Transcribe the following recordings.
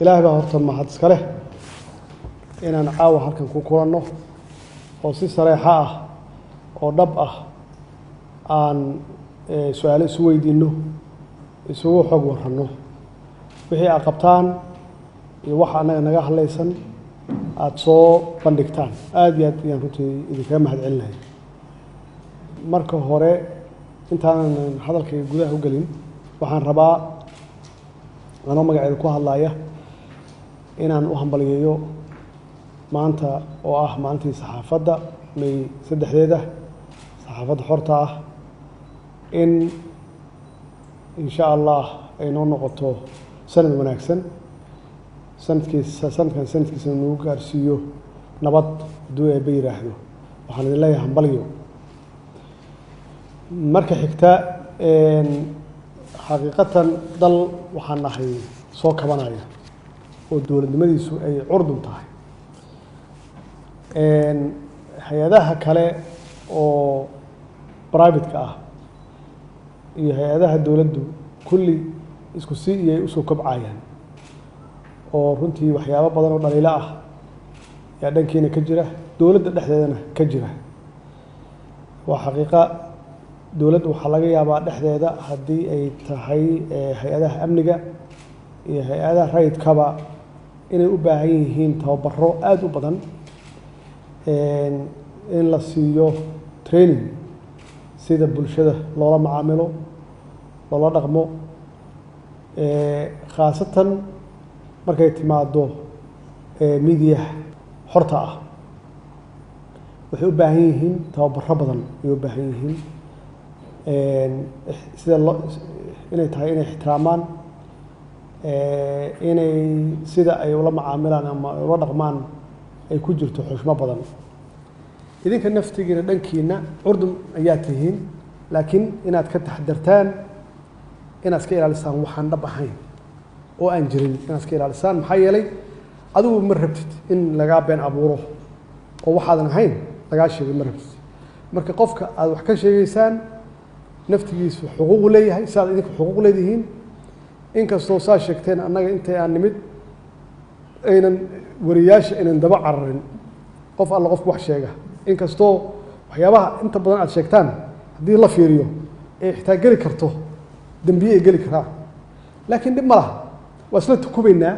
إلهي بهرت ما حد سكره إن أنا عاوه هالكن كوكولانو أو صريحة أو ضبطة عن سؤال سويدينه يسوي حق ورهنه وهي عقبتان يوحنا نجاح ليسن أتصو بندكتان أديت يعني رتي إذا كان مهد علنا مركه هراء أنت هذا الكي جوده وقلين وحن ربا أنا ما قاعد أقول هاللاية إن أنا أهم بليجيو ما أنت ما أنت صحافة مي سد حديدة صحافة حرطة إن شاء الله إنه نقطه سنة مناكسن سنة كيس إنه قارسيو نبض دوء بيرحله وحن الله هم بليجيو marka xigta xaqiiqatan dal waxaan nahay soo kabanaya oo dawladnimadiisu ay curdun tahay hay'adaha kale oo private ka ah iyo hay'adaha dawladdu kulli isku si iyay u soo kabcayaan oo runtii waxyaabo badan oo dhaliilo ah yaa dhankeena ka jira dawladda dhexdeedana ka jira waa xaqiiqa dawladdu waxa laga yaabaa dhexdeeda haddii ay tahay hay'adaha amniga iyo hay'adaha rayidkaba inay u baahan yihiin tababaro aad u badan in la siiyo training sida bulshada loola macaamilo loola dhaqmo khaasatan markay timaado media xorta ah waxay u baahan yihiin tababaro badan ay u baahan yihiin sida inay tahay inay ixtiraamaan inay sida ay ula macaamilaan ama ula dhaqmaan ay ku jirto xushmo badan idinka naftigiina dhankiina curdun ayaa tihiin laakiin inaad ka taxadartaan inaad iska ilaalisaan waxaan dhab ahayn oo aan jirin inaad iska ilaalisaan maxaa yeelay adigu ma rabtid in lagaa been abuuro oo waxaadan ahayn lagaa sheegay ma rabtid marka qofka aad wax ka sheegaysaan naftigiisu xuquuq leeyahay saad idinku xuquuq leedihiin inkastoo saa sheegteen annaga intay aan nimid aynan wariyaasha aynan daba cararin qof alla qofku wax sheega inkastoo waxyaabaha inta badan aad sheegtaan haddii la fiiriyo ay xitaa geli karto dembiye ay geli karaa laakiin dhib ma laha waa isla tukubaynaa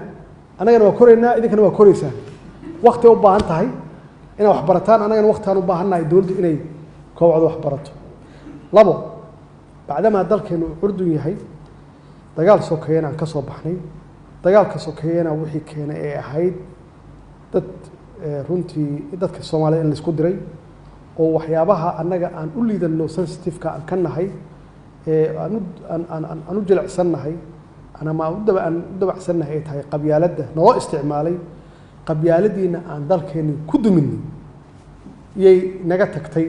annagana waa koraynaa idinkana waa koraysaan waqti u baahan tahay inaad wax barataan annagana waqtiaan u baahannahay dawladdu inay koobcdo wax barato labo bacdamaa dalkeenu uu curdun yahay dagaal sokeeyana aan ka soo baxnay dagaalka sokeeyana wixii keenay ee ahayd dad runtii dadka Soomaaliyeed in la isku diray oo waxyaabaha annaga aan u liidano sensitive-ka aan ka nahay aan u jilicsannahay ama u dabacsannahay ay tahay qabyaaladda noo isticmaalay qabyaaladiina aan dalkeenu ku duminay iyay naga tagtay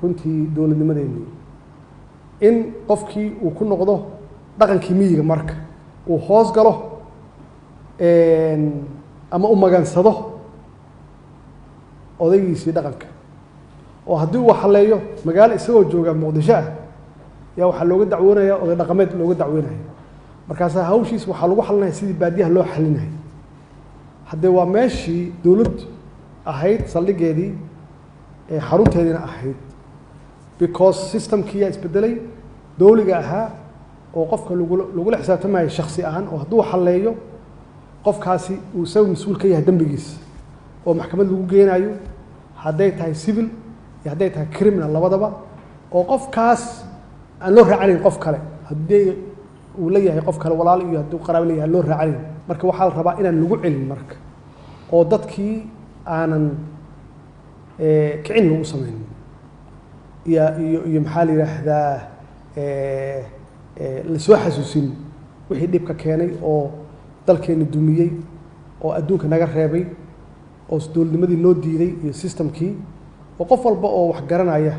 runtii dawladnimadeennii in qofkii uu ku noqdo dhaqankii miyiga marka uu hoos galo ama u magansado odaygiisii dhaqanka oo haddii uu xaleeyo magaalo isagoo jooga Muqdisho ah yaa waxa looga dacwoonayaa oday dhaqameed looga dacwoonayaa markaas hawshiis waxa lagu xalinayaa sidii baadiyaha loo xalinayo haddii waa meeshii dawlad ahayd saldhigeedii xarunteedina ahayd because systemkii isbedelay dawliga ahaa oo qofka lagu xisaabtamayo shakhsi ahaan oo hadduu xaleeyo qofkaasi uu soo mas'uul ka yahay dambigiisa oo maxkamad lagu geenayo hadday tahay civil iyo hadday tahay criminal labadaba oo qofkaas aan loo raacin qof kale haddii uu leeyahay qof kale walaal iyo hadduu qaraabo leeyahay loo raacin marka waxa la rabaa inaan lagu celin marka oo dadkii aanan kicin lagu sameeyay iyo maxaa la yiraahdaa la soo xasuusin wixii dhibka keenay oo dalkeena dumiyay oo adduunka naga reebay oo dawladnimadii loo diiday iyo systemkii oo qof walba oo wax garanaya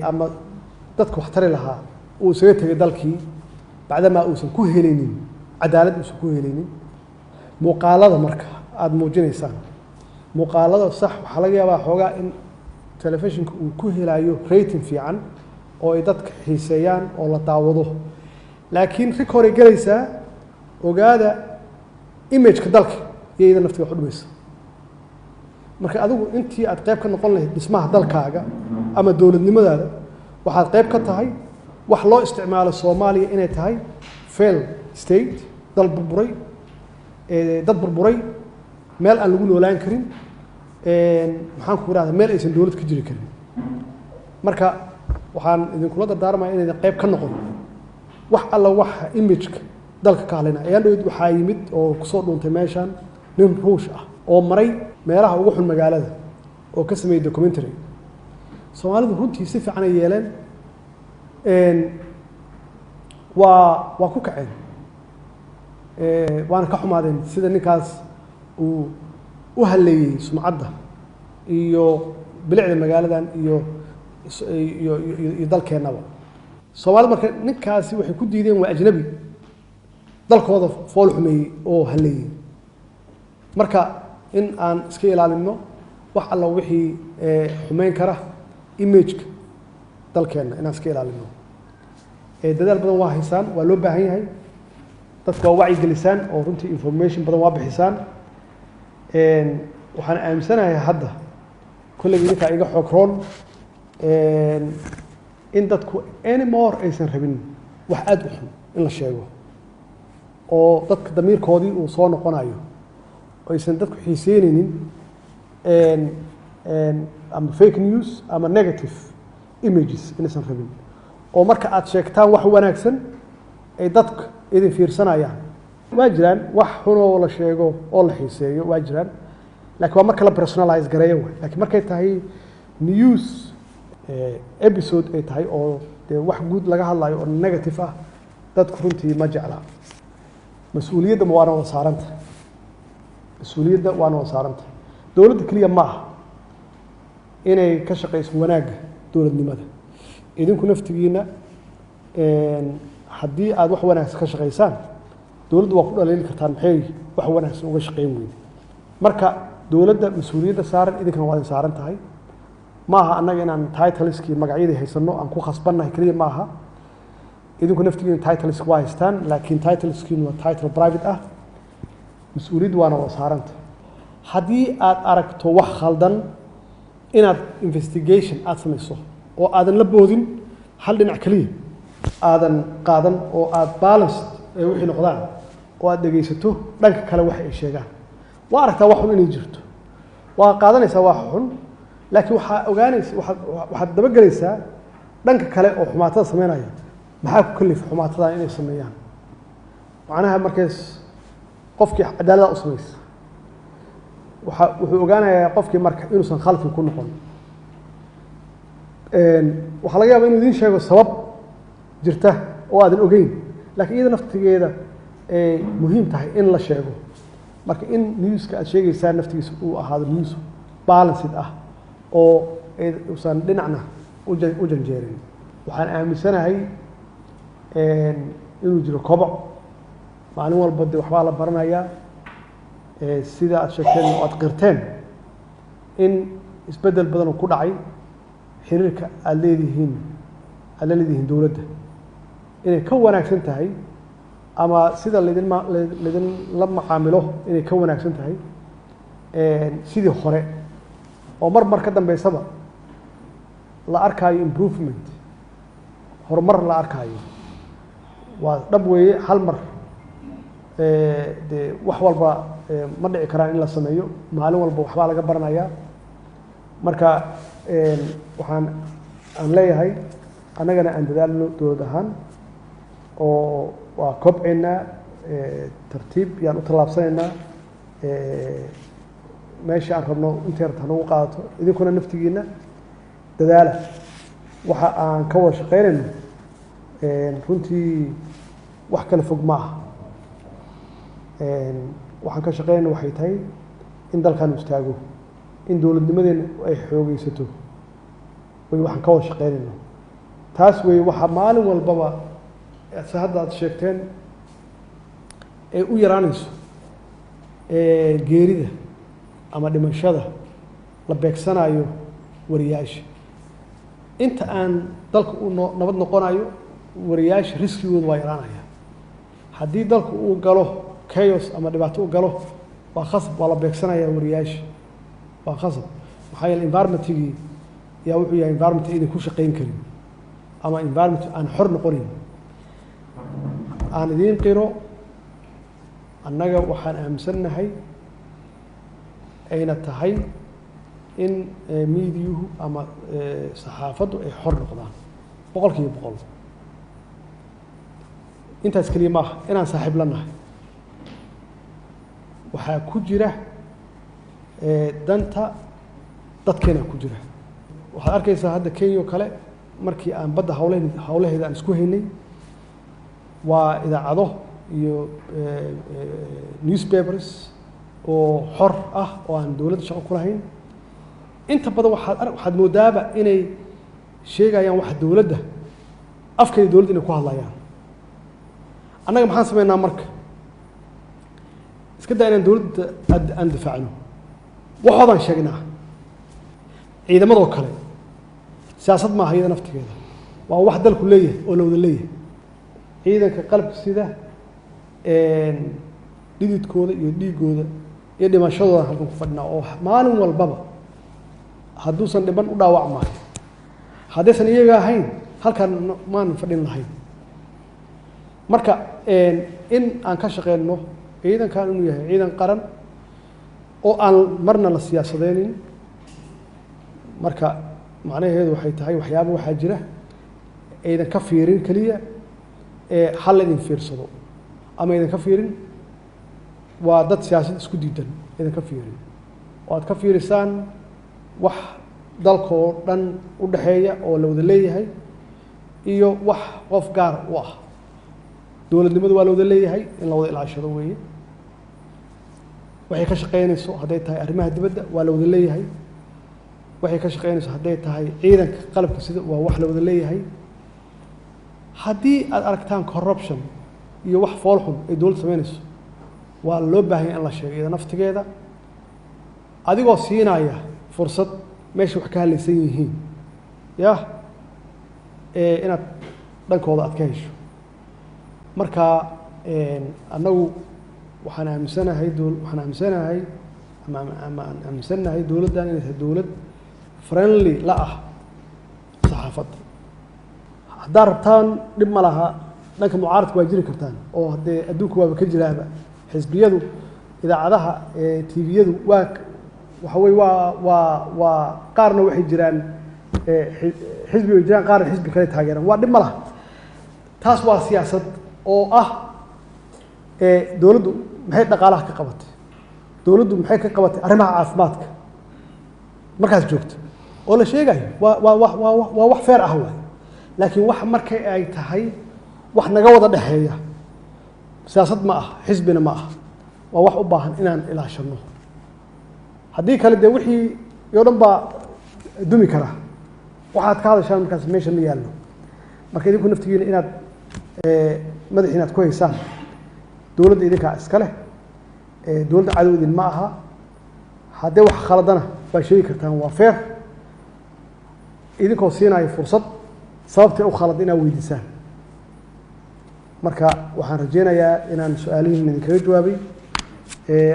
ama dadka wax tari lahaa uu isaga tagay dalkii bacdama uusan ku helaynin cadaalad uusan ku helaynin muuqaalada marka aad muujinaysaan muuqaalada sax waxa laga yaabaa xoogaa in telefishinka uu ku helayo rating fiican oo ay dadka xiiseeyaan oo la daawado laakiin rikoor ay galaysaa ogaada image-ka dalka iyo iyada naftiga wax u dhimaysa marka adigu intii aad qayb ka noqon lahayd dhismaha dalkaaga ama dowladnimadaada waxaad qayb ka tahay wax loo isticmaalo Soomaaliya inay tahay failed state dal burburay dad burburay meel aan lagu noolaan karin maxaan ku raadaa meel aysan dowlad ka jiri karin marka waxaan idinkula dardaarmayaa inay qayb ka noqon wax alla wax image-ka dalka ka hadlayna ayaan dhawid waxaa yimid oo kusoo dhuuntay meeshaan nin ruush ah oo maray meelaha ugu xun magaalada oo ka sameeyay documentary Soomaalidu runtii si fiican ay yeeleen waa ku kaceen waana ka xumaadeen sida ninkaas uu u haleeyay sumcadda iyo bilicda magaaladan iyo dalkeenaba Soomaalidu marka ninkaasi waxay ku diideen waa ajnabi dalkooda fool xumeeyay oo haleeyay marka in aan iska ilaalino wax alla wixii xumeyn kara image-ka dalkeena inaan iska ilaalino dadaal badan waa haysaan waa loo baahan yahay dadka waa wacyi gelisaan oo runtii information badan waa bixisaan waxaan aaminsanahay hadda kulligii idinkaa iga xoog roon in dadku anymore aysan rabin wax aad u xun in la sheego oo dadka damiirkoodii uu soo noqonayo oo aysan dadku xiiseynaynin ama fake news ama negative images inaysan rabin oo marka aad sheegtaan wax wanaagsan ay dadka idin fiirsanayaan waa jiraan wax xun oo la sheego oo la xiiseeyo waa jiraan laakiin waa marka la personalize gareeyo waay laakiin markay tahay news episode ay tahay oo dee wax guud laga hadlayo oo negative ah dadku runtii ma jecla mas-uuliyadda waana wada saaranta mas-uuliyadda waana wada saaranta dowladda keliya ma aha inay ka shaqayso wanaagga dowladnimada idinku naftigiina haddii aad wax wanaagsan ka shaqaysaan dowladda waa ku dhaliili kartaan maxay wax wanaagsan uga shaqayn weyde marka dowladda mas-uuliyadda saaran idinkana waa idin saaran tahay maaha annaga inaan titleskii magacyadii haysano aan ku khasbannahay keliya maaha idinku naftigiina titlesk waa haystaan laakiin titleskiinu waa title private ah mas-uuliyadda waana wada saaranta haddii aad aragto wax khaldan inaad investigation aad samayso oo aadan la boodin hal dhinac keliya aadan qaadan oo aad balanced wixii noqdaan oo aad dhegaysato dhanka kale wax ay sheegaan waa aragtaa wax xun inay jirto waa qaadanaysaa wax xun laakiin waxaa ogaanaysa waxaad dabagelaysaa dhanka kale oo xumaatada sameynaya maxaa ku kalifa xumaatadan inay sameeyaan macnaha markaas qofkii cadaalada u samaysa wuxuu ogaanayaa qofkii marka inuusan khalfi ku noqon waxaa laga yaabaa inuu idiin sheego sabab jirta oo aadan ogeyn laakiin iyada naftigeeda ay muhiim tahay in la sheego marka in newska aad sheegaysaan naftigiisa uu ahaado news balanced ah oo uusan dhinacna u janjeerin waxaan aaminsanahay inuu jiro koboc maalin walba de waxbaa la baranayaa sida aad sheegteen oo aad qirteen in isbeddel badan oo ku dhacay xiriirka aad la leedihiin dowladda inay ka wanaagsan tahay ama sida laydinla macaamilo inay ka wanaagsan tahay sidii hore oo mar ka dambeysaba la arkaayo improvement horumar la arkaayo waa dhab weeye hal mar dee wax walba ma dhici karaan in la sameeyo maalin walba waxbaa laga baranayaa marka waxaan aan leeyahay annagana aan dadaalno dowlad ahaan oo waa kobceynaa tartiib yaan u tallaabsanaynaa meesha aan rabno intay rabta hanagu qaadato idinkuna naftigiina dadaala waxa aan ka wada shaqeynayno runtii wax kala fog ma aha waxaan ka shaqeynayna waxay tahay in dalkan istaago in dowladnimadeena ay xoogeysato way waxaan ka wada shaqeynayno taas wey waxaa maalin walbaba se hadda aad sheegteen ee u yaraanayso geerida ama dhimashada la beegsanayo wariyaasha inta aan dalka u nabad noqonayo wariyaasha riskigooda waa yaraanaya haddii dalku uu galo chaos ama dhibaato u galo waa khasab waa la beegsanayaa wariyaasha waa khasab maxaa yeele environmentigii yaa wuxuu yahay environment idin ku shaqayn karin ama environment aan xor noqonayn aan idiin qiro annaga waxaan aaminsannahay ayna tahay in miidiyuhu ama saxaafaddu ay xor noqdaan boqolkiiba boqol intaas keliya maaha inaan saaxiib la nahay waxaa ku jira danta dadkeena ku jira waxaad arkaysaa hadda Kenya oo kale markii aan badda hawlaheeda aan isku haynay waa idaacado iyo newspapers oo xor ah oo aan dowladda shaqo ku lahayn inta badan waxaad moodaaba inay sheegayaan waxa dowladda afkeeda dowladda inay ku hadlayaan annaga maxaan sameynaa marka iska daa inaan dowladda aan difaacno waxoodaan sheegnaa ciidamadoo kale siyaasad maaha iyada naftigeeda waa wax dalku leeyahay oo la wada leeyahay ciidanka qalabka sida dhididkooda iyo dhiigooda iyo dhimashadooda halkan ku fadhinaa oo maalin walbaba hadduusan dhiban u dhaawacmaayo haddaysan iyaga ahayn halkaan maan fadhin lahayn marka in aan ka shaqeyno ciidankan inuu yahay ciidan qaran oo aan marna la siyaasadeynin marka macnaheedu waxay tahay waxyaabo waxaa jira aydan ka fiirin keliya hal idin fiirsado ama aydan ka fiirin waa dad siyaasad isku diidan aydan ka fiirin oo aad ka fiirisaan wax dalkoo dhan u dhaxeeya oo la wada leeyahay iyo wax qof gaar u ah dowladnimadu waa la wada leeyahay in la wada ilaashado weeye waxay ka shaqeynayso hadday tahay arrimaha dibadda waa la wada leeyahay waxay ka shaqeynayso hadday tahay ciidanka qalabka sida waa wax la wada leeyahay haddii aad aragtaan corruption iyo wax fool xun ay dowladda sameynayso waa loo baahan yahay in la sheego iyada naftigeeda adigoo siinaya fursad meesha wax ka hadlaysan yihiin yah inaad dhankooda aad ka hesho marka annagu waxaan aaminsanahay ama aan aaminsannahay dowladdan inay tahay dowlad friendly la ah saxaafadda haddaad rabtaan dhib ma laha dhanka mucaaradka waa jiri kartaan oo haddee adduunka waaba ka jiraaba xisbiyadu idaacadaha tviyadu waa waxa weye waa qaarna waxay jiraan xisbi way jiraan qaarna xisbi kale taageeraan waa dhib ma laha taas waa siyaasad oo ah dowladdu maxay dhaqaalaha ka qabatay dowladdu maxay ka qabatay arrimaha caafimaadka markaas joogto oo la sheegayo waa wax feer ah waay laakiin wax markay ay tahay wax naga wada dhexeeya siyaasad ma ah xisbina ma ah waa wax u baahan inaan ilaashano haddii kale dee wixii oo dhan baa dumi karaa waxaad ka hadashaan markaas meesha ma yaallo marka idinku naftigiina inaad madaxiina aad ku haysaan dowladda idinkaa iska leh dowladda cadow idin ma aha haddee wax khaladana waa sheegi kartaan waa feer idinkoo siinaayo fursad sababtay u khalad inaad weydiisaan marka waxaan rajeynayaa inaan su-aalihiin idinkaga jawaabay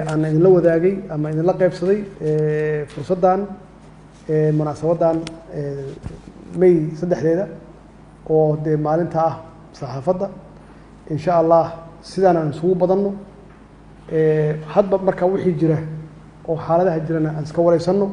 aan idinla wadaagay ama idinla qaybsaday fursaddan munaasabaddan may 3 oo dee maalinta ah saxaafadda in sha allah sidaan aan isugu badanno hadba marka wixii jira oo xaaladaha jirana aan iska wareysanno